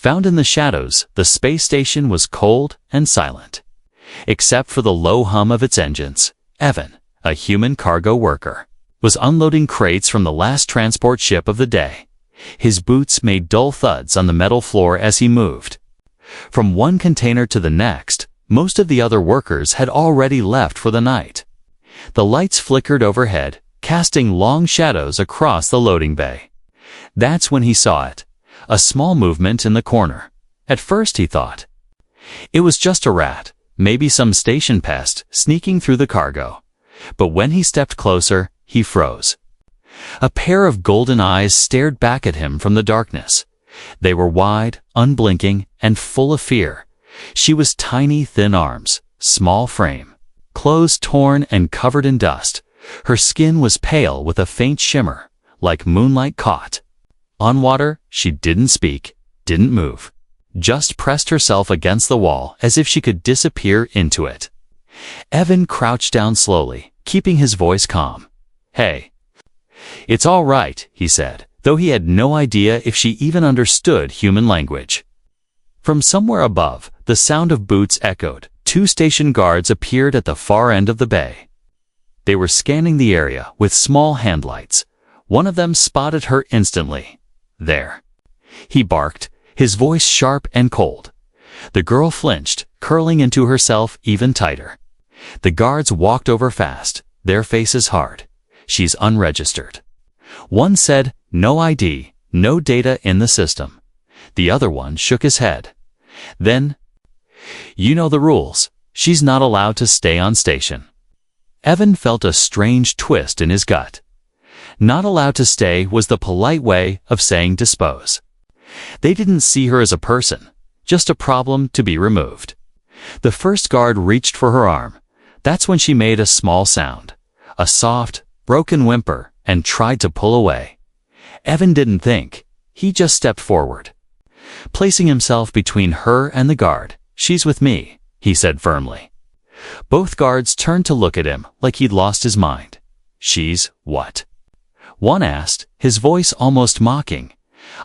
Found in the shadows, the space station was cold and silent. Except for the low hum of its engines, Evan, a human cargo worker, was unloading crates from the last transport ship of the day. His boots made dull thuds on the metal floor as he moved. From one container to the next, most of the other workers had already left for the night. The lights flickered overhead, casting long shadows across the loading bay. That's when he saw it, a small movement in the corner. At first he thought it was just a rat, maybe some station pest sneaking through the cargo. But when he stepped closer, he froze. A pair of golden eyes stared back at him from the darkness. They were wide, unblinking, and full of fear. She was tiny, thin arms, small frame, clothes torn and covered in dust. Her skin was pale with a faint shimmer, like moonlight caught on water. She didn't speak, didn't move, just pressed herself against the wall as if she could disappear into it. Evan crouched down slowly, keeping his voice calm. "Hey." "It's all right," he said, though he had no idea if she even understood human language. From somewhere above, the sound of boots echoed. 2 station guards appeared at the far end of the bay. They were scanning the area with small handlights. One of them spotted her instantly. "There," he barked, his voice sharp and cold. The girl flinched, curling into herself even tighter. The guards walked over fast, their faces hard. "She's unregistered." One said, "No ID, no data in the system." The other one shook his head. Then, "You know the rules. She's not allowed to stay on station." Evan felt a strange twist in his gut. Not allowed to stay was the polite way of saying dispose. They didn't see her as a person, just a problem to be removed. The first guard reached for her arm. That's when she made a small sound, a soft, broken whimper, and tried to pull away. Evan didn't think. He just stepped forward. Placing himself between her and the guard. "She's with me," he said firmly. Both guards turned to look at him like he'd lost his mind. "She's what?" One asked, his voice almost mocking.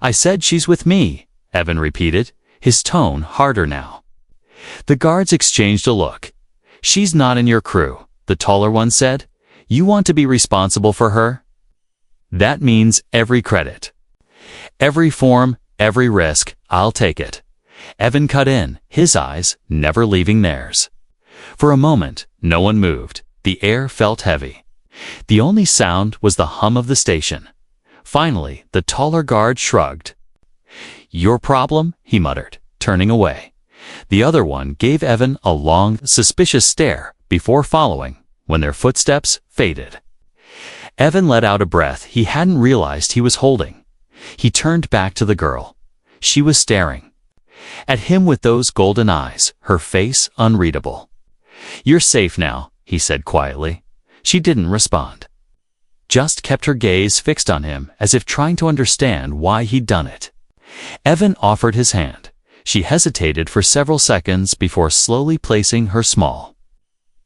"I said she's with me," Evan repeated, his tone harder now. The guards exchanged a look. "She's not in your crew," the taller one said. "You want to be responsible for her?" "That means every credit. Every form, every risk, I'll take it." Evan cut in, his eyes never leaving theirs. For a moment, no one moved. The air felt heavy. The only sound was the hum of the station. Finally, the taller guard shrugged. "Your problem?" he muttered, turning away. The other one gave Evan a long, suspicious stare before following, when their footsteps faded. Evan let out a breath he hadn't realized he was holding. He turned back to the girl. She was staring at him with those golden eyes, her face unreadable. "You're safe now," he said quietly. She didn't respond. Just kept her gaze fixed on him as if trying to understand why he'd done it. Evan offered his hand. She hesitated for several seconds before slowly placing her small,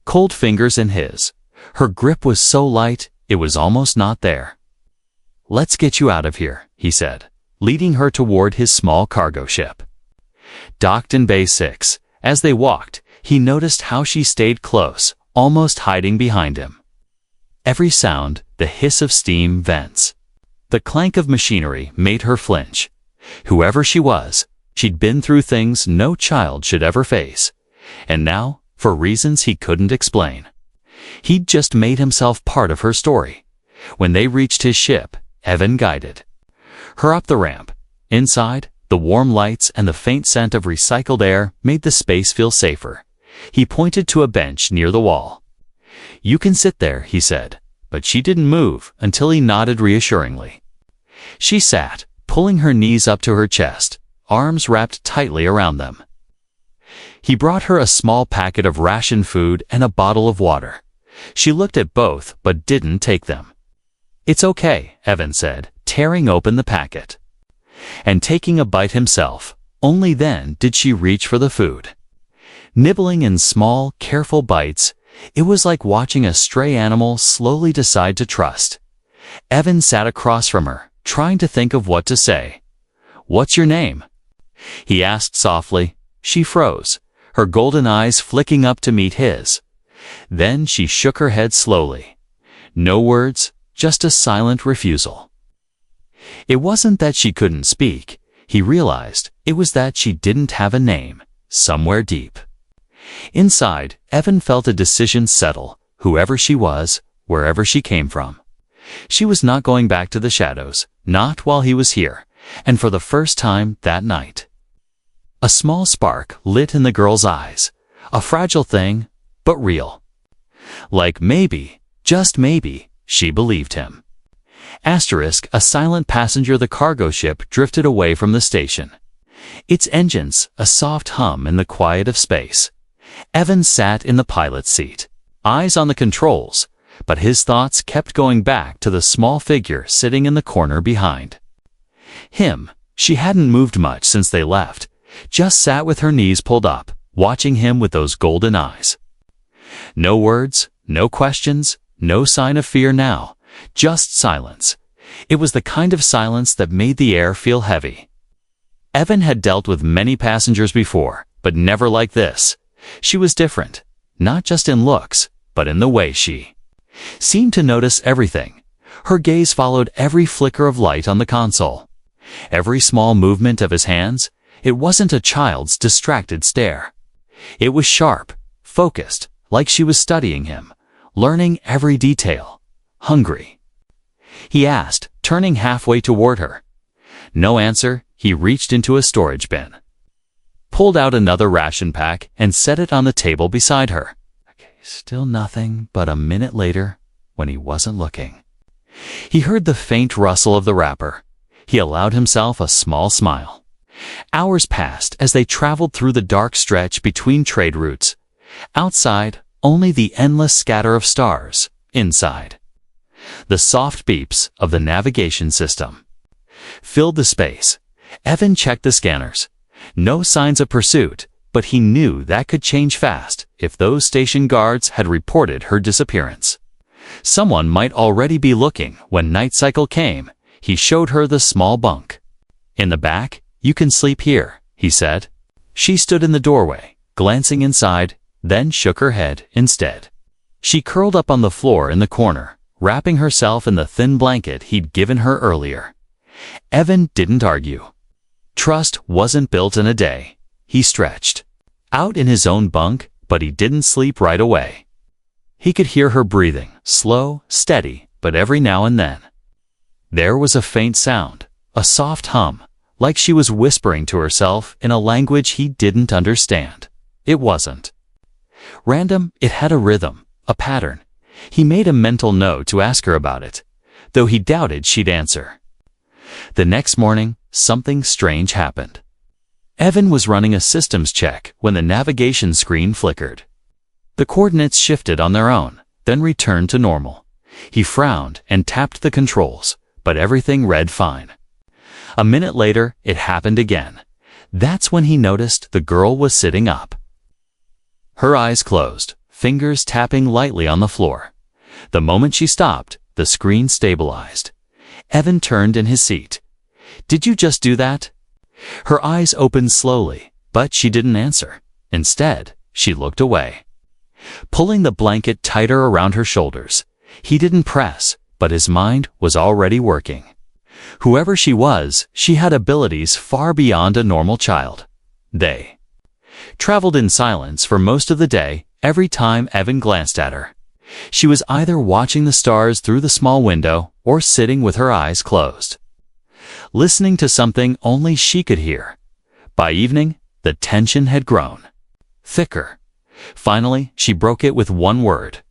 cold fingers in his. Her grip was so light, it was almost not there. "Let's get you out of here," he said, leading her toward his small cargo ship. Docked in Bay 6, as they walked, he noticed how she stayed close, almost hiding behind him. Every sound, the hiss of steam vents, the clank of machinery made her flinch. Whoever she was, she'd been through things no child should ever face. And now, for reasons he couldn't explain, he'd just made himself part of her story. When they reached his ship, Evan guided her up the ramp. Inside, the warm lights and the faint scent of recycled air made the space feel safer. He pointed to a bench near the wall. "You can sit there," he said, but she didn't move until he nodded reassuringly. She sat, pulling her knees up to her chest, arms wrapped tightly around them. He brought her a small packet of ration food and a bottle of water. She looked at both but didn't take them. "It's okay," Evan said, tearing open the packet and taking a bite himself. Only then did she reach for the food. Nibbling in small, careful bites, it was like watching a stray animal slowly decide to trust. Evan sat across from her, trying to think of what to say. "What's your name?" He asked softly. She froze, her golden eyes flicking up to meet his. Then she shook her head slowly. No words, just a silent refusal. It wasn't that she couldn't speak. He realized it was that she didn't have a name, somewhere deep. Inside, Evan felt a decision settle, whoever she was, wherever she came from. She was not going back to the shadows, not while he was here, and for the first time that night. A small spark lit in the girl's eyes, a fragile thing, but real. Like maybe, just maybe, she believed him. Asterisk, a silent passenger the cargo ship drifted away from the station. Its engines, a soft hum in the quiet of space. Evan sat in the pilot's seat, eyes on the controls, but his thoughts kept going back to the small figure sitting in the corner behind. Him, she hadn't moved much since they left, just sat with her knees pulled up, watching him with those golden eyes. No words, no questions, no sign of fear now, just silence. It was the kind of silence that made the air feel heavy. Evan had dealt with many passengers before, but never like this. She was different, not just in looks, but in the way she seemed to notice everything. Her gaze followed every flicker of light on the console. Every small movement of his hands. It wasn't a child's distracted stare. It was sharp, focused, like she was studying him, learning every detail. Hungry? He asked, turning halfway toward her. No answer. He reached into a storage bin, pulled out another ration pack, and set it on the table beside her. Still nothing, but a minute later, when he wasn't looking, he heard the faint rustle of the wrapper. He allowed himself a small smile. Hours passed as they traveled through the dark stretch between trade routes. Outside, only the endless scatter of stars. Inside, the soft beeps of the navigation system filled the space. Evan checked the scanners. No signs of pursuit, but he knew that could change fast if those station guards had reported her disappearance. Someone might already be looking. When night cycle came, he showed her the small bunk. In the back, you can sleep here, he said. She stood in the doorway, glancing inside, then shook her head instead. She curled up on the floor in the corner, wrapping herself in the thin blanket he'd given her earlier. Evan didn't argue. Trust wasn't built in a day. He stretched out in his own bunk, but he didn't sleep right away. He could hear her breathing, slow, steady, but every now and then there was a faint sound, a soft hum, like she was whispering to herself in a language he didn't understand. It wasn't random, it had a rhythm, a pattern. He made a mental note to ask her about it, though he doubted she'd answer. The next morning, something strange happened. Evan was running a systems check when the navigation screen flickered. The coordinates shifted on their own, then returned to normal. He frowned and tapped the controls, but everything read fine. A minute later, it happened again. That's when he noticed the girl was sitting up. Her eyes closed, fingers tapping lightly on the floor. The moment she stopped, the screen stabilized. Evan turned in his seat. Did you just do that? Her eyes opened slowly, but she didn't answer. Instead, she looked away, pulling the blanket tighter around her shoulders. He didn't press, but his mind was already working. Whoever she was, she had abilities far beyond a normal child. They traveled in silence for most of the day. Every time Evan glanced at her, she was either watching the stars through the small window or sitting with her eyes closed, listening to something only she could hear. By evening, the tension had grown thicker. Finally, she broke it with one word.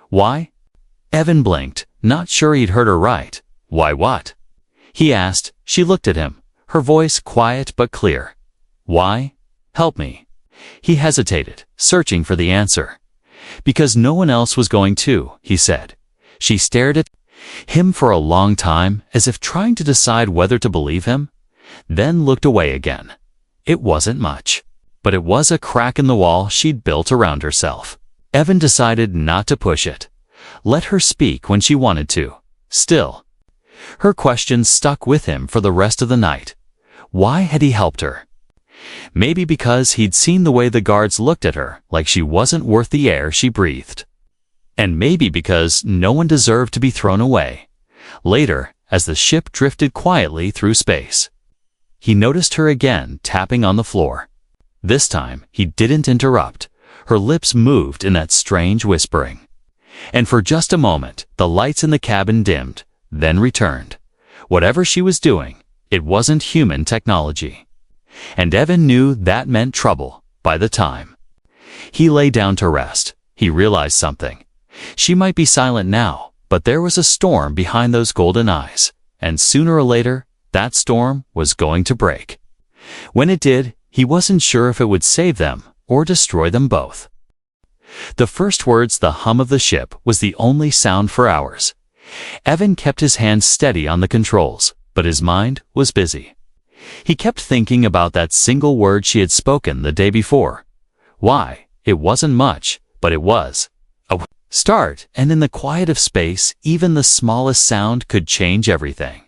Why? Evan blinked, not sure he'd heard her right. Why what? He asked. She looked at him, her voice quiet but clear. Why? Help me. He hesitated, searching for the answer. Because no one else was going to, he said. She stared at him for a long time, as if trying to decide whether to believe him, then looked away again. It wasn't much, but it was a crack in the wall she'd built around herself. Evan decided not to push it. Let her speak when she wanted to. Still, her questions stuck with him for the rest of the night. Why had he helped her? Maybe because he'd seen the way the guards looked at her, like she wasn't worth the air she breathed. And maybe because no one deserved to be thrown away. Later, as the ship drifted quietly through space, he noticed her again tapping on the floor. This time, he didn't interrupt. Her lips moved in that strange whispering. And for just a moment, the lights in the cabin dimmed, then returned. Whatever she was doing, it wasn't human technology. And Evan knew that meant trouble by the time he lay down to rest. He realized something. She might be silent now, but there was a storm behind those golden eyes, and sooner or later, that storm was going to break. When it did, he wasn't sure if it would save them or destroy them both. The first words, the hum of the ship, was the only sound for hours. Evan kept his hands steady on the controls, but his mind was busy. He kept thinking about that single word she had spoken the day before. Why, it wasn't much, but it was a start, and in the quiet of space, even the smallest sound could change everything.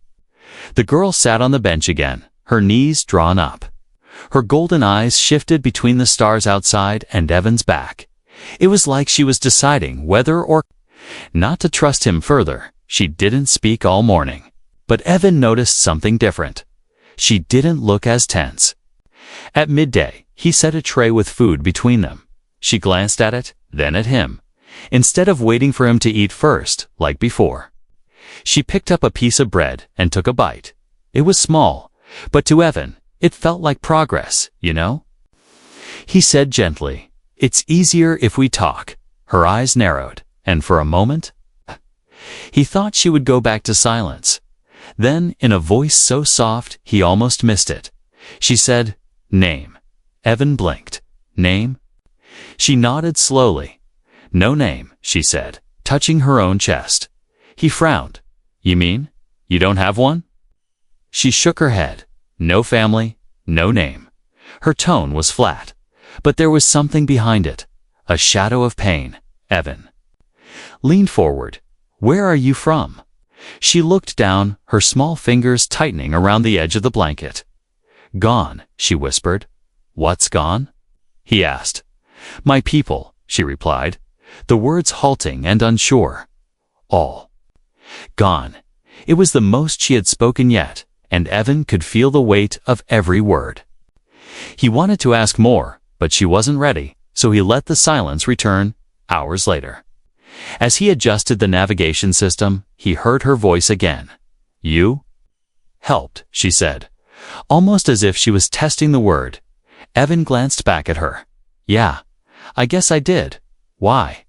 The girl sat on the bench again, her knees drawn up. Her golden eyes shifted between the stars outside and Evan's back. It was like she was deciding whether or not to trust him further. She didn't speak all morning. But Evan noticed something different. She didn't look as tense. At midday, he set a tray with food between them. She glanced at it, then at him, instead of waiting for him to eat first, like before. She picked up a piece of bread and took a bite. It was small, but to Evan, it felt like progress, you know? He said gently, "It's easier if we talk." Her eyes narrowed, and for a moment, he thought she would go back to silence. Then, in a voice so soft he almost missed it, she said, "Name." Evan blinked. "Name?" She nodded slowly. "No name," she said, touching her own chest. He frowned. "You mean, you don't have one?" She shook her head. "No family, no name." Her tone was flat, but there was something behind it, a shadow of pain. Evan leaned forward. "Where are you from?" She looked down, her small fingers tightening around the edge of the blanket. "Gone," she whispered. "What's gone?" he asked. "My people," she replied, the words halting and unsure. "All gone." It was the most she had spoken yet, and Evan could feel the weight of every word. He wanted to ask more, but she wasn't ready, so he let the silence return hours later. As he adjusted the navigation system, he heard her voice again. "You helped," she said, almost as if she was testing the word. Evan glanced back at her. "Yeah, I guess I did. Why?"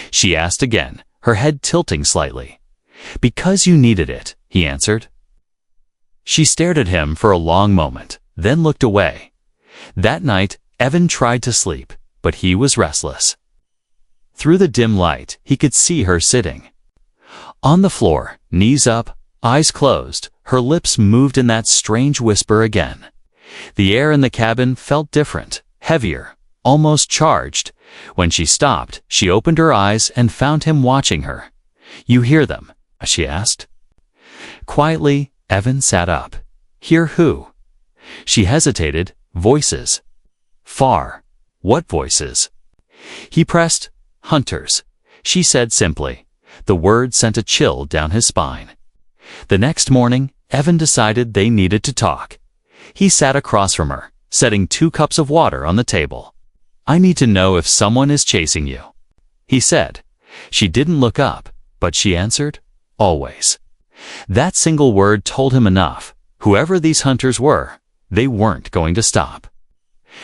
she asked again, her head tilting slightly. "Because you needed it," he answered. She stared at him for a long moment, then looked away. That night, Evan tried to sleep, but he was restless. Through the dim light, he could see her sitting on the floor, knees up, eyes closed. Her lips moved in that strange whisper again. The air in the cabin felt different, heavier, almost charged. When she stopped, she opened her eyes and found him watching her. "You hear them?" she asked. Quietly, Evan sat up. "Hear who?" She hesitated. "Voices." "Far." "What voices?" He pressed. "Hunters," she said simply. The word sent a chill down his spine. The next morning, Evan decided they needed to talk. He sat across from her, setting 2 cups of water on the table. "I need to know if someone is chasing you," he said. She didn't look up, but she answered, "Always." That single word told him enough. Whoever these hunters were, they weren't going to stop.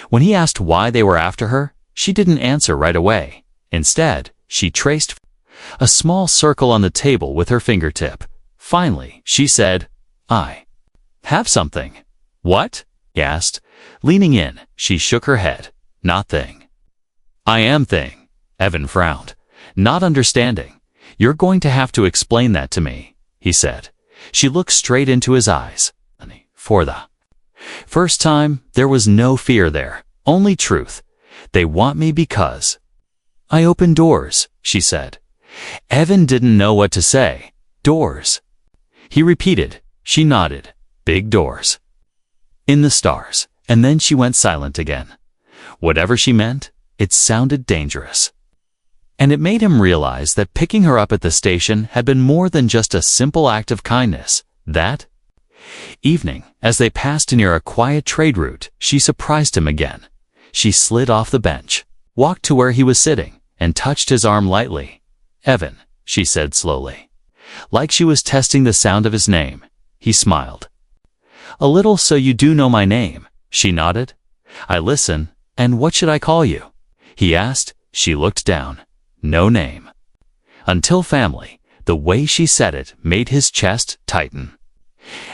When he asked why they were after her, she didn't answer right away. Instead, she traced a small circle on the table with her fingertip. Finally, she said, "I have something." "What?" he asked. Leaning in, she shook her head. "Not thing." "I am thing." Evan frowned, not understanding. "You're going to have to explain that to me," he said. She looked straight into his eyes. For the first time, there was no fear there, only truth. "They want me because I open doors," she said. Evan didn't know what to say. "Doors?" he repeated. She nodded. "Big doors. In the stars." and then she went silent again. Whatever she meant, it sounded dangerous. And it made him realize that picking her up at the station had been more than just a simple act of kindness. That evening, as they passed near a quiet trade route, she surprised him again. She slid off the bench, walked to where he was sitting, and touched his arm lightly. "Evan," she said slowly. Like she was testing the sound of his name. He smiled. "A little, so you do know my name." She nodded. "I listen. And what should I call you?" he asked. She looked down. "No name." Until family. The way she said it made his chest tighten.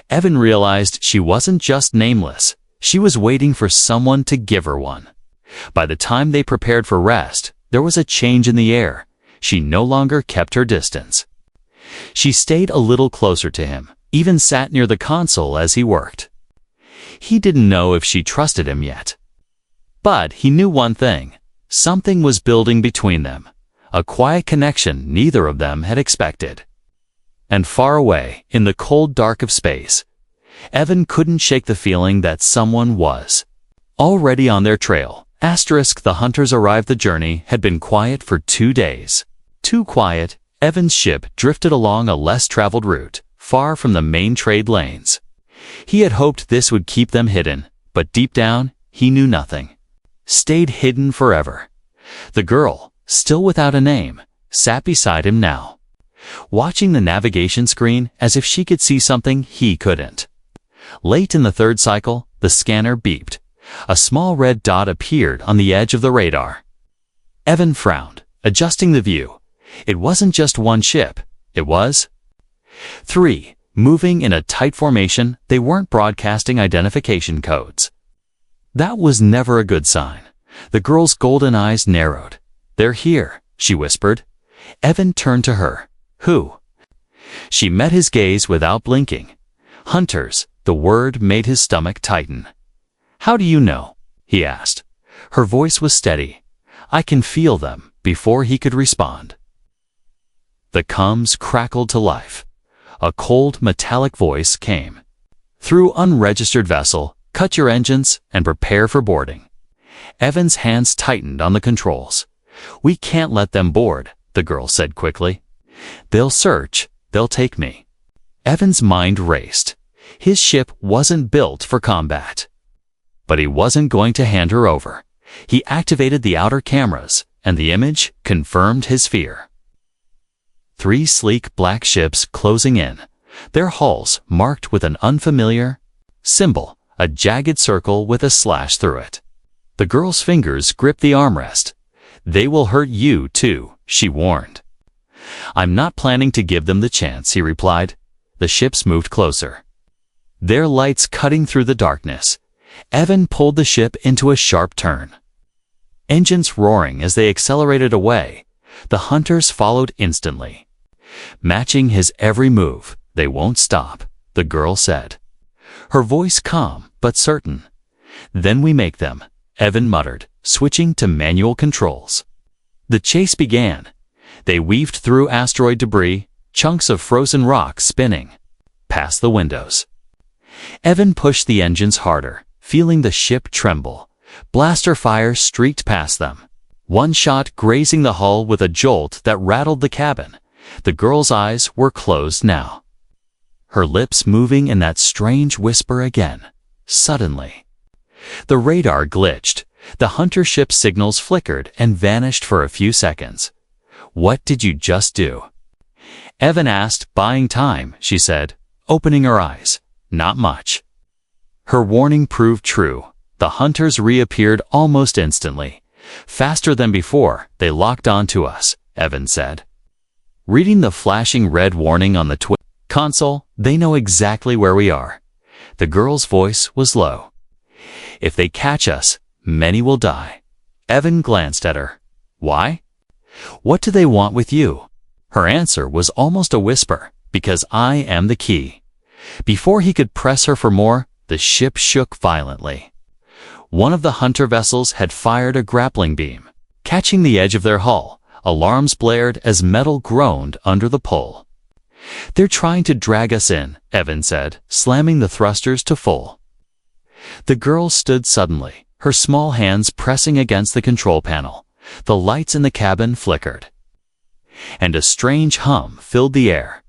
Evan realized she wasn't just nameless. She was waiting for someone to give her one. By the time they prepared for rest, there was a change in the air. She no longer kept her distance. She stayed a little closer to him, even sat near the console as he worked. He didn't know if she trusted him yet. But he knew one thing. Something was building between them. A quiet connection neither of them had expected. And far away, in the cold dark of space, Evan couldn't shake the feeling that someone was already on their trail. The hunters arrived. The journey had been quiet for 2 days. Too quiet, Evan's ship drifted along a less traveled route, far from the main trade lanes. He had hoped this would keep them hidden, but deep down, he knew nothing. Stayed hidden forever. The girl, still without a name, sat beside him now, watching the navigation screen as if she could see something he couldn't. Late in the third cycle, the scanner beeped. A small red dot appeared on the edge of the radar. Evan frowned, adjusting the view. It wasn't just one ship. It was 3, moving in a tight formation. They weren't broadcasting identification codes. That was never a good sign. The girl's golden eyes narrowed. "They're here," she whispered. Evan turned to her. "Who?" She met his gaze without blinking. "Hunters." The word made his stomach tighten. "How do you know?" he asked. Her voice was steady. "I can feel them," before he could respond. The comms crackled to life. A cold, metallic voice came. "Through unregistered vessel, cut your engines and prepare for boarding." Evan's hands tightened on the controls. "We can't let them board," the girl said quickly. "They'll search. They'll take me." Evan's mind raced. His ship wasn't built for combat. But he wasn't going to hand her over. He activated the outer cameras, and the image confirmed his fear. 3 sleek black ships closing in, their hulls marked with an unfamiliar symbol, a jagged circle with a slash through it. The girl's fingers gripped the armrest. "They will hurt you too," she warned. "I'm not planning to give them the chance," he replied. The ships moved closer, their lights cutting through the darkness. Evan pulled the ship into a sharp turn. Engines roaring as they accelerated away. The hunters followed instantly, matching his every move. "They won't stop," the girl said, her voice calm but certain. "Then we make them," Evan muttered, switching to manual controls. The chase began. They weaved through asteroid debris, chunks of frozen rock spinning past the windows. Evan pushed the engines harder, feeling the ship tremble. Blaster fire streaked past them, one shot grazing the hull with a jolt that rattled the cabin. The girl's eyes were closed now, her lips moving in that strange whisper again. Suddenly, the radar glitched. The hunter ship's signals flickered and vanished for a few seconds. "What did you just do?" Evan asked. "Buying time," she said, opening her eyes. "Not much." Her warning proved true. The hunters reappeared almost instantly. "Faster than before, they locked onto us," Evan said. Reading the flashing red warning on the console, "They know exactly where we are." The girl's voice was low. "If they catch us, many will die." Evan glanced at her. "Why? What do they want with you?" Her answer was almost a whisper. "Because I am the key." Before he could press her for more, the ship shook violently. One of the hunter vessels had fired a grappling beam, catching the edge of their hull. Alarms blared as metal groaned under the pull. "They're trying to drag us in," Evan said, slamming the thrusters to full. The girl stood suddenly, her small hands pressing against the control panel. The lights in the cabin flickered, and a strange hum filled the air.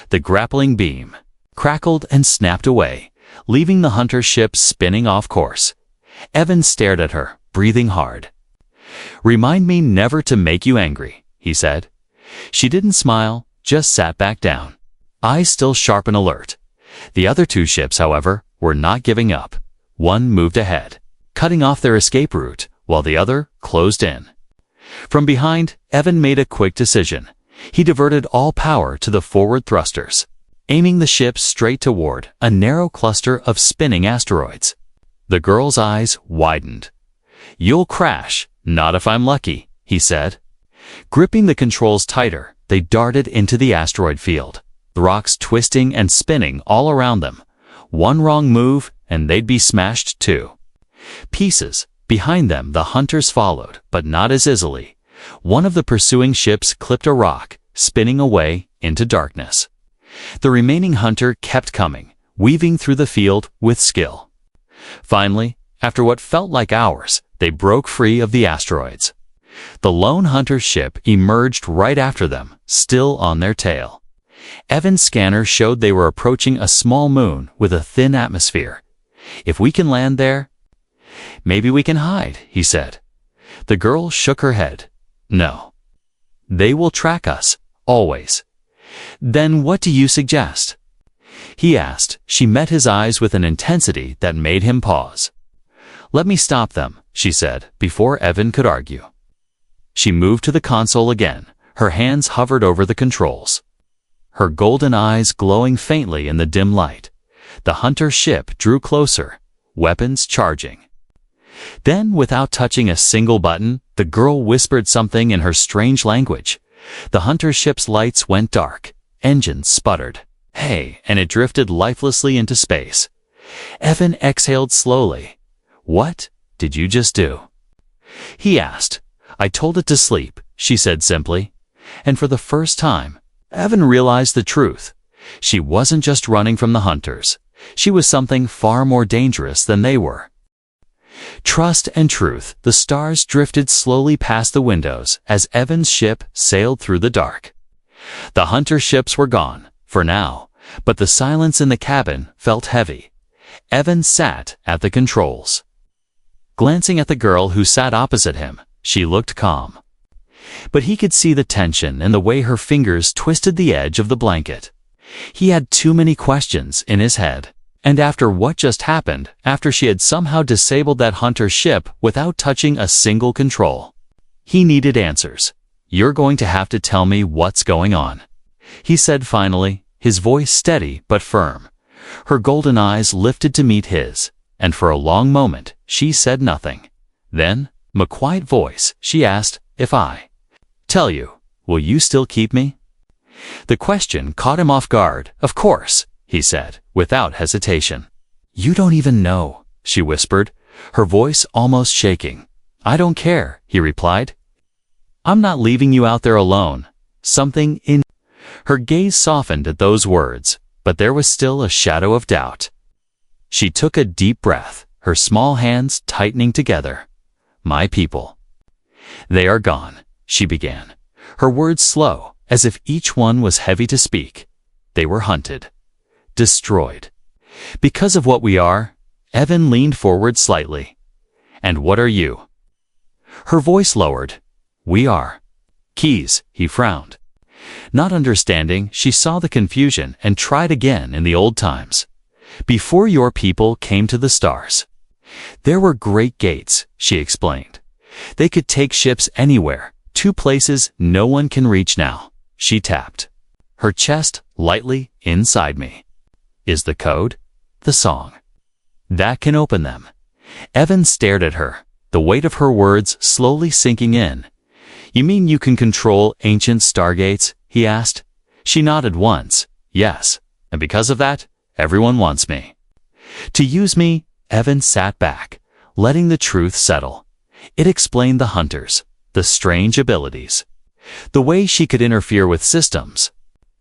The grappling beam crackled and snapped away, leaving the hunter ship spinning off course. Evan stared at her, breathing hard. "Remind me never to make you angry," he said. She didn't smile, just sat back down, eyes still sharp and alert. The other two ships, however, were not giving up. One moved ahead, cutting off their escape route, while the other closed in. From behind, Evan made a quick decision. He diverted all power to the forward thrusters, aiming the ship straight toward a narrow cluster of spinning asteroids. The girl's eyes widened. "You'll crash, not if I'm lucky," he said. Gripping the controls tighter, they darted into the asteroid field, the rocks twisting and spinning all around them. One wrong move, and they'd be smashed too. Pieces. Behind them, the hunters followed, but not as easily. One of the pursuing ships clipped a rock, spinning away into darkness. The remaining hunter kept coming, weaving through the field with skill. Finally, after what felt like hours, they broke free of the asteroids. The lone hunter's ship emerged right after them, still on their tail. Evan's scanner showed they were approaching a small moon with a thin atmosphere. "If we can land there, maybe we can hide," he said. The girl shook her head. "No. They will track us, always." "Then what do you suggest?" he asked. She met his eyes with an intensity that made him pause. "Let me stop them," she said, before Evan could argue. She moved to the console again. Her hands hovered over the controls, her golden eyes glowing faintly in the dim light. The hunter ship drew closer, weapons charging. Then, without touching a single button, the girl whispered something in her strange language. The hunter ship's lights went dark, engines sputtered. "Hey," and it drifted lifelessly into space. Evan exhaled slowly. "What did you just do?" he asked. "I told it to sleep," she said simply. And for the first time, Evan realized the truth. She wasn't just running from the hunters. She was something far more dangerous than they were. Trust and truth. The stars drifted slowly past the windows as Evan's ship sailed through the dark. The hunter ships were gone, for now, but the silence in the cabin felt heavy. Evan sat at the controls. Glancing at the girl who sat opposite him, she looked calm. But he could see the tension in the way her fingers twisted the edge of the blanket. He had too many questions in his head. And after what just happened, after she had somehow disabled that hunter ship without touching a single control, he needed answers. "You're going to have to tell me what's going on," he said finally, his voice steady but firm. Her golden eyes lifted to meet his, and for a long moment she said nothing. Then, in a quiet voice, she asked, "If I tell you, will you still keep me?" The question caught him off guard. "Of course," he said, without hesitation. "You don't even know," she whispered, her voice almost shaking. "I don't care," he replied. "I'm not leaving you out there alone." Something in her gaze softened at those words, but there was still a shadow of doubt. She took a deep breath, her small hands tightening together. "My people. They are gone," she began, her words slow, as if each one was heavy to speak. "They were hunted. Destroyed. Because of what we are." Evan leaned forward slightly. "And what are you?" Her voice lowered. "We are keys," he frowned. Not understanding, she saw the confusion and tried again in the old times. "Before your people came to the stars, there were great gates," she explained. "They could take ships anywhere, to places no one can reach now." She tapped her chest lightly. "Inside me is the code, the song that can open them." Evan stared at her, the weight of her words slowly sinking in. "You mean you can control ancient stargates?" he asked. She nodded once. "Yes, and because of that, everyone wants me." "To use me?" Evan sat back, letting the truth settle. It explained the hunters, the strange abilities, the way she could interfere with systems.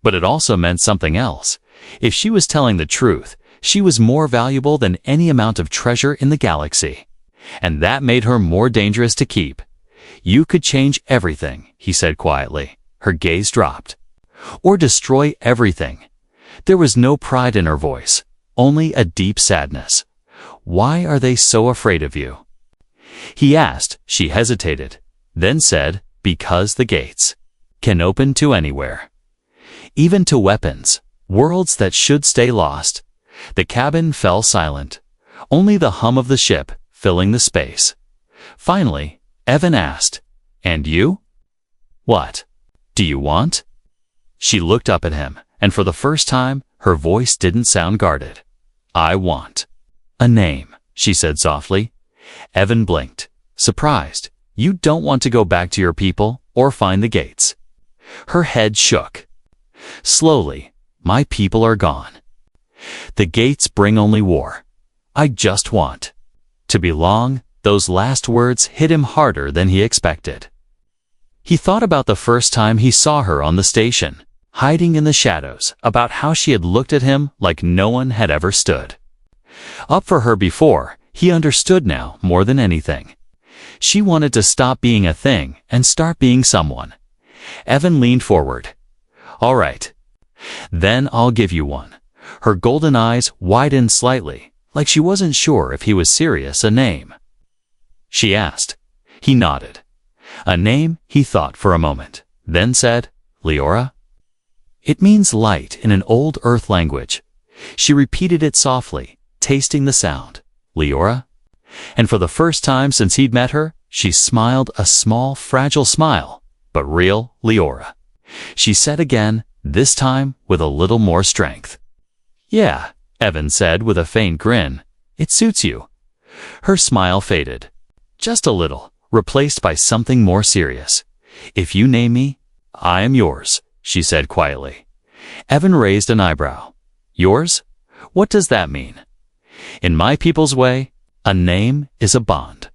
But it also meant something else. If she was telling the truth, She was more valuable than any amount of treasure in the galaxy. And that made her more dangerous to keep. You could change everything, he said quietly. Her gaze dropped. Or destroy everything. There was no pride in her voice, only a deep sadness. Why are they so afraid of you? He asked. She hesitated, then said, because the gates can open to anywhere. Even to weapons, worlds that should stay lost. The cabin fell silent, only the hum of the ship filling the space. Finally, Evan asked, and you? What do you want? She looked up at him, and for the first time, her voice didn't sound guarded. I want a name, she said softly. Evan blinked, surprised. You don't want to go back to your people or find the gates. Her head shook. Slowly, my people are gone. The gates bring only war. I just want to belong. Those last words hit him harder than he expected. He thought about the first time he saw her on the station, hiding in the shadows, about how she had looked at him like no one had ever stood up for her before. He understood now more than anything. She wanted to stop being a thing and start being someone. Evan leaned forward. All right. Then I'll give you one. Her golden eyes widened slightly, like she wasn't sure if he was serious. A name? She asked. He nodded. A name, he thought for a moment, then said, Leora? It means light in an old Earth language. She repeated it softly, tasting the sound. Leora? And for the first time since he'd met her, she smiled a small, fragile smile, but real. Leora. She said again, this time with a little more strength. Yeah, Evan said with a faint grin. It suits you. Her smile faded. Just a little, replaced by something more serious. If you name me, I am yours, she said quietly. Evan raised an eyebrow. Yours? What does that mean? In my people's way, a name is a bond.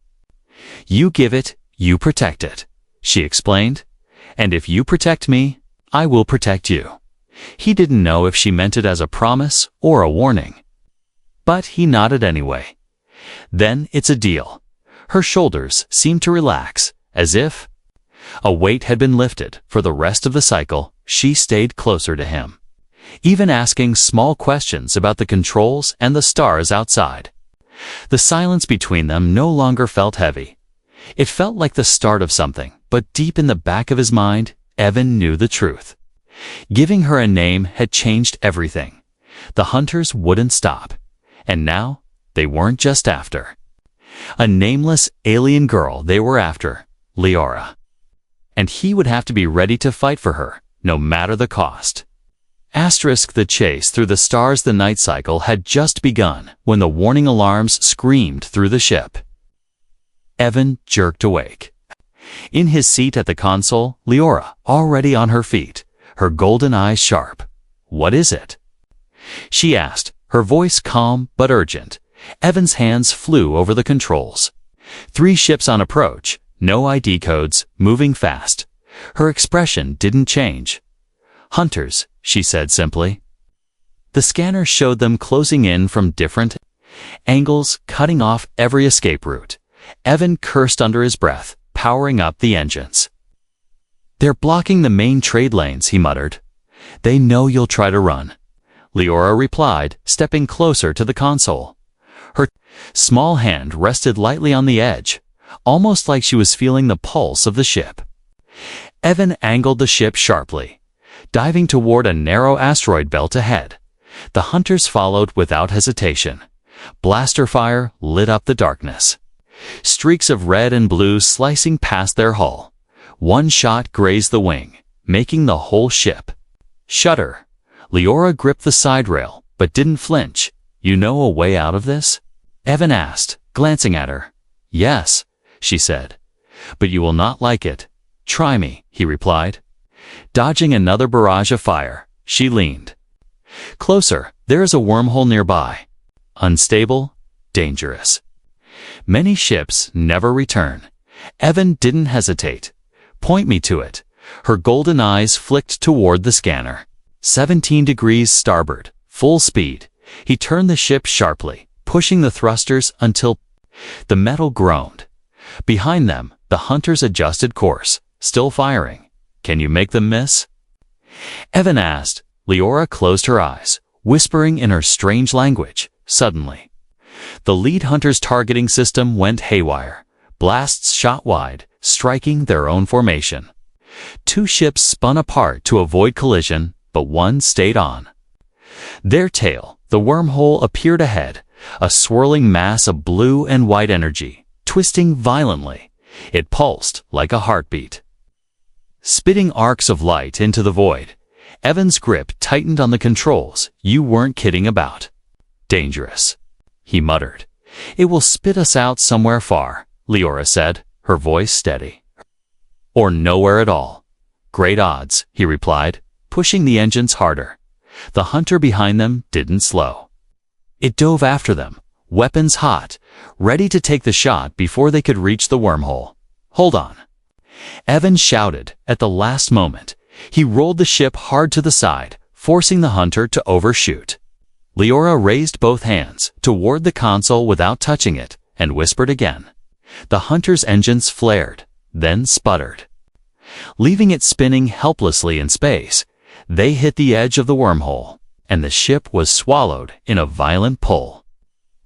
You give it, you protect it, she explained. And if you protect me, I will protect you. He didn't know if she meant it as a promise or a warning. But he nodded anyway. Then it's a deal. Her shoulders seemed to relax, as if a weight had been lifted. For the rest of the cycle, she stayed closer to him, even asking small questions about the controls and the stars outside. The silence between them no longer felt heavy. It felt like the start of something, but deep in the back of his mind, Evan knew the truth. Giving her a name had changed everything. The hunters wouldn't stop. And now, they weren't just after a nameless alien girl, they were after Leora. And he would have to be ready to fight for her, no matter the cost. The chase through the stars. The night cycle had just begun when the warning alarms screamed through the ship. Evan jerked awake. In his seat at the console, Leora, already on her feet, her golden eyes sharp. What is it? She asked, her voice calm but urgent. Evan's hands flew over the controls. 3 ships on approach, no ID codes, moving fast. Her expression didn't change. Hunters, she said simply. The scanner showed them closing in from different angles, cutting off every escape route. Evan cursed under his breath, powering up the engines. They're blocking the main trade lanes, he muttered. They know you'll try to run. Leora replied, stepping closer to the console. Her small hand rested lightly on the edge, almost like she was feeling the pulse of the ship. Evan angled the ship sharply, diving toward a narrow asteroid belt ahead. The hunters followed without hesitation. Blaster fire lit up the darkness. Streaks of red and blue slicing past their hull. One shot grazed the wing, making the whole ship shudder. Leora gripped the side rail, but didn't flinch. You know a way out of this? Evan asked, glancing at her. Yes, she said. But you will not like it. Try me, he replied. Dodging another barrage of fire, she leaned closer. There is a wormhole nearby. Unstable, dangerous. Many ships never return. Evan didn't hesitate. Point me to it. Her golden eyes flicked toward the scanner. 17 degrees starboard, full speed. He turned the ship sharply, pushing the thrusters until the metal groaned. Behind them, the hunters adjusted course, still firing. "Can you make them miss?" Evan asked. Leora closed her eyes, whispering in her strange language. Suddenly, the lead hunter's targeting system went haywire. Blasts shot wide, striking their own formation. 2 ships spun apart to avoid collision, but one stayed on. Their tail, the wormhole, appeared ahead, a swirling mass of blue and white energy, twisting violently. It pulsed like a heartbeat, spitting arcs of light into the void. Evan's grip tightened on the controls. "You weren't kidding about." "Dangerous," he muttered. "It will spit us out somewhere far," Leora said, her voice steady. "Or nowhere at all." "Great odds," he replied, pushing the engines harder. The hunter behind them didn't slow. It dove after them, weapons hot, ready to take the shot before they could reach the wormhole. "Hold on," Evan shouted at the last moment. He rolled the ship hard to the side, forcing the hunter to overshoot. Leora raised both hands toward the console without touching it and whispered again. The hunter's engines flared, then sputtered. Leaving it spinning helplessly in space, they hit the edge of the wormhole, and the ship was swallowed in a violent pull.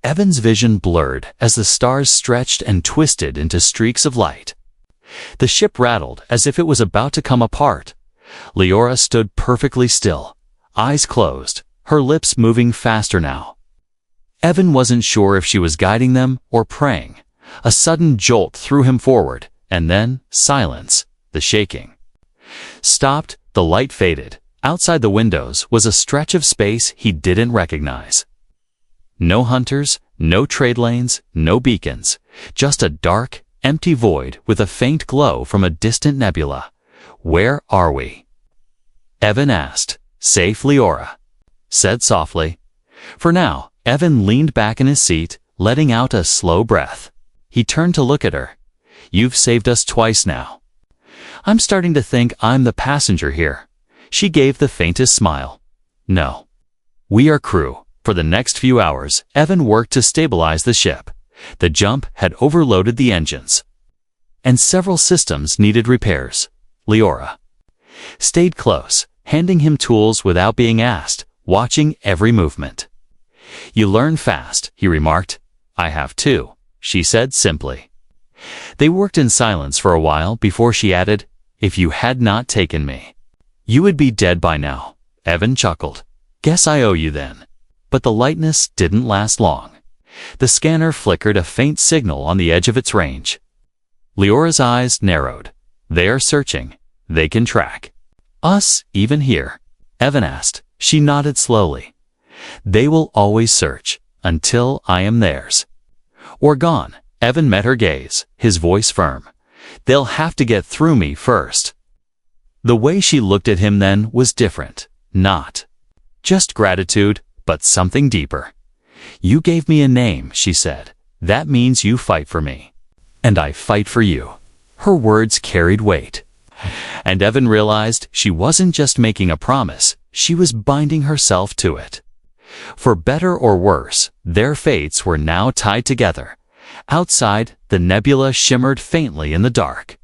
Evan's vision blurred as the stars stretched and twisted into streaks of light. The ship rattled as if it was about to come apart. Leora stood perfectly still, eyes closed, her lips moving faster now. Evan wasn't sure if she was guiding them or praying. A sudden jolt threw him forward, and then silence, the shaking. Stopped, the light faded. Outside the windows was a stretch of space he didn't recognize. No hunters, no trade lanes, no beacons, just a dark, empty void with a faint glow from a distant nebula. "Where are we?" Evan asked. "Safe," Leora said softly. For now, Evan leaned back in his seat, letting out a slow breath. He turned to look at her. "You've saved us twice now." "I'm starting to think I'm the passenger here." She gave the faintest smile. "No. We are crew." For the next few hours, Evan worked to stabilize the ship. The jump had overloaded the engines, and several systems needed repairs. Leora stayed close, handing him tools without being asked, watching every movement. "You learn fast," he remarked. "I have too," she said simply. They worked in silence for a while before she added, "If you had not taken me, you would be dead by now." Evan chuckled. "Guess I owe you then." But the lightness didn't last long. The scanner flickered a faint signal on the edge of its range. Leora's eyes narrowed. "They are searching. They can track us, even here?" Evan asked. She nodded slowly. "They will always search, until I am theirs. Or gone." Evan met her gaze, his voice firm. "They'll have to get through me first." The way she looked at him then was different. Not just gratitude, but something deeper. "You gave me a name," she said. "That means you fight for me. And I fight for you." Her words carried weight. And Evan realized she wasn't just making a promise, she was binding herself to it. For better or worse, their fates were now tied together. Outside, the nebula shimmered faintly in the dark.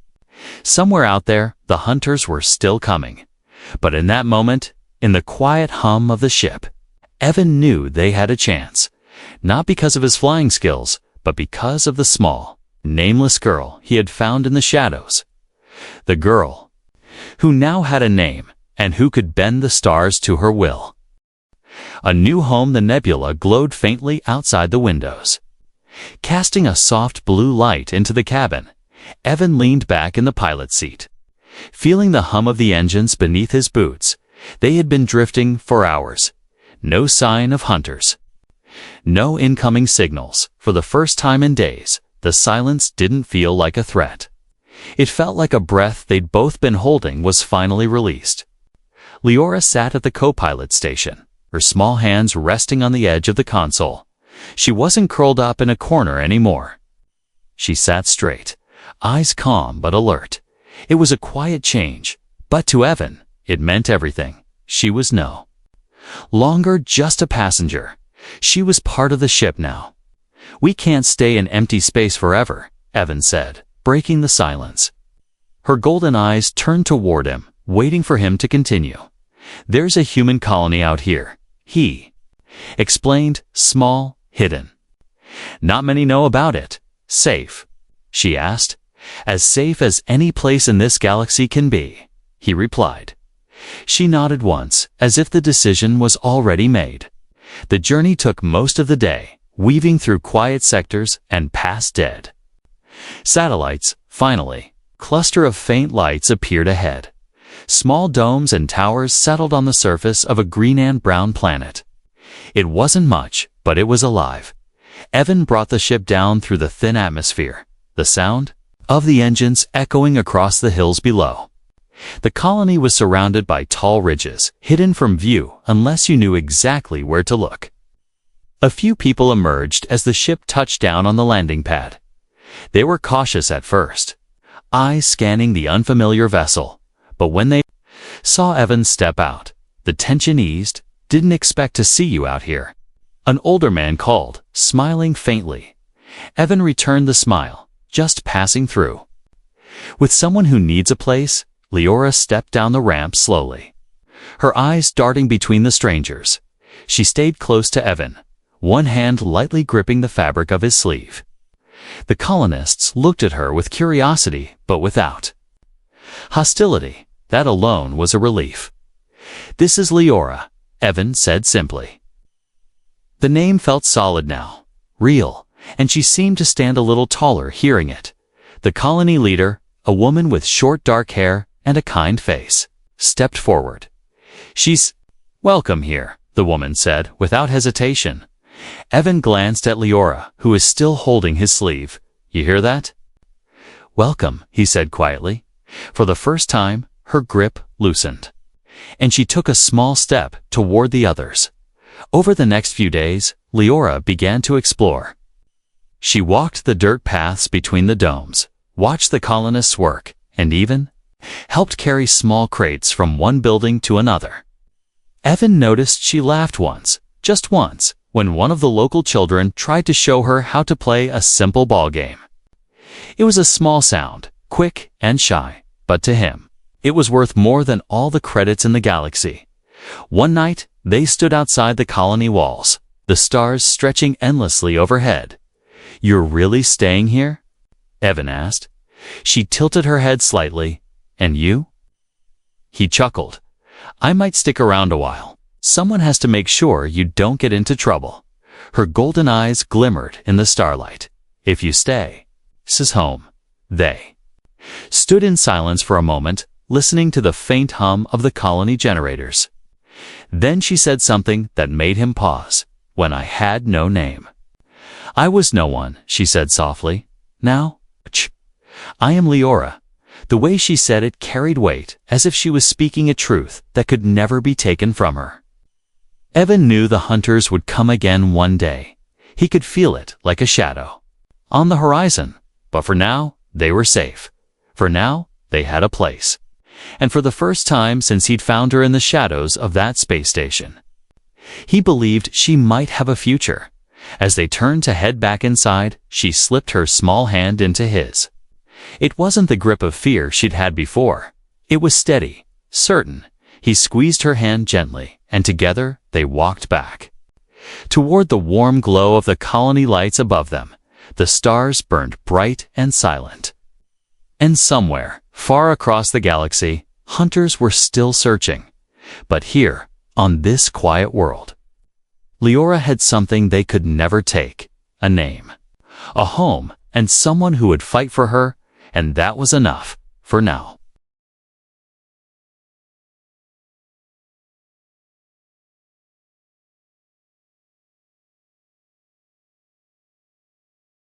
Somewhere out there, the hunters were still coming. But in that moment, in the quiet hum of the ship, Evan knew they had a chance. Not because of his flying skills, but because of the small, nameless girl he had found in the shadows. The girl who now had a name and who could bend the stars to her will. A new home. The nebula glowed faintly outside the windows, casting a soft blue light into the cabin. Evan leaned back in the pilot's seat, feeling the hum of the engines beneath his boots. They had been drifting for hours. No sign of hunters. No incoming signals. For the first time in days, the silence didn't feel like a threat. It felt like a breath they'd both been holding was finally released. Leora sat at the co-pilot station, her small hands resting on the edge of the console. She wasn't curled up in a corner anymore. She sat straight, eyes calm but alert. It was a quiet change, but to Evan, it meant everything. She was no longer just a passenger. She was part of the ship now. "We can't stay in empty space forever," Evan said, breaking the silence. Her golden eyes turned toward him, waiting for him to continue. "There's a human colony out here," he explained, "small, hidden. Not many know about it. Safe?" she asked. "As safe as any place in this galaxy can be," he replied. She nodded once, as if the decision was already made. The journey took most of the day, weaving through quiet sectors and past dead satellites. Finally, a cluster of faint lights appeared ahead. Small domes and towers settled on the surface of a green and brown planet. It wasn't much, but it was alive. Evan brought the ship down through the thin atmosphere, the sound of the engines echoing across the hills below. The colony was surrounded by tall ridges, hidden from view unless you knew exactly where to look. A few people emerged as the ship touched down on the landing pad. They were cautious at first, eyes scanning the unfamiliar vessel, but when they saw Evan step out, the tension eased. "Didn't expect to see you out here," an older man called, smiling faintly. Evan returned the smile, "Just passing through." With someone who needs a place, Leora stepped down the ramp slowly, her eyes darting between the strangers. She stayed close to Evan, one hand lightly gripping the fabric of his sleeve. The colonists looked at her with curiosity, but without hostility. That alone was a relief. "This is Leora," Evan said simply. The name felt solid now, real, and she seemed to stand a little taller hearing it. The colony leader, a woman with short dark hair and a kind face, stepped forward. "She's welcome here," the woman said without hesitation. Evan glanced at Leora, who was still holding his sleeve. "You hear that?" "Welcome," he said quietly. For the first time, her grip loosened, and she took a small step toward the others. Over the next few days, Leora began to explore. She walked the dirt paths between the domes, watched the colonists work, and even helped carry small crates from one building to another. Evan noticed she laughed once, just once, when one of the local children tried to show her how to play a simple ball game. It was a small sound, quick and shy, but to him, it was worth more than all the credits in the galaxy. One night, they stood outside the colony walls, the stars stretching endlessly overhead. "You're really staying here?" Evan asked. She tilted her head slightly. "And you?" He chuckled. "I might stick around a while. Someone has to make sure you don't get into trouble." Her golden eyes glimmered in the starlight. "If you stay, this is home." They stood in silence for a moment, listening to the faint hum of the colony generators. Then she said something that made him pause. "When I had no name." "I was no one," she said softly. "Now, I am Leora." The way she said it carried weight, as if she was speaking a truth that could never be taken from her. Evan knew the hunters would come again one day. He could feel it like a shadow on the horizon. But for now, they were safe. For now, they had a place. And for the first time since he'd found her in the shadows of that space station, he believed she might have a future. As they turned to head back inside, she slipped her small hand into his. It wasn't the grip of fear she'd had before. It was steady, certain. He squeezed her hand gently, and together they walked back toward the warm glow of the colony lights above them. The stars burned bright and silent. And somewhere, far across the galaxy, hunters were still searching. But here, on this quiet world, Leora had something they could never take: a name, a home, and someone who would fight for her, and that was enough, for now.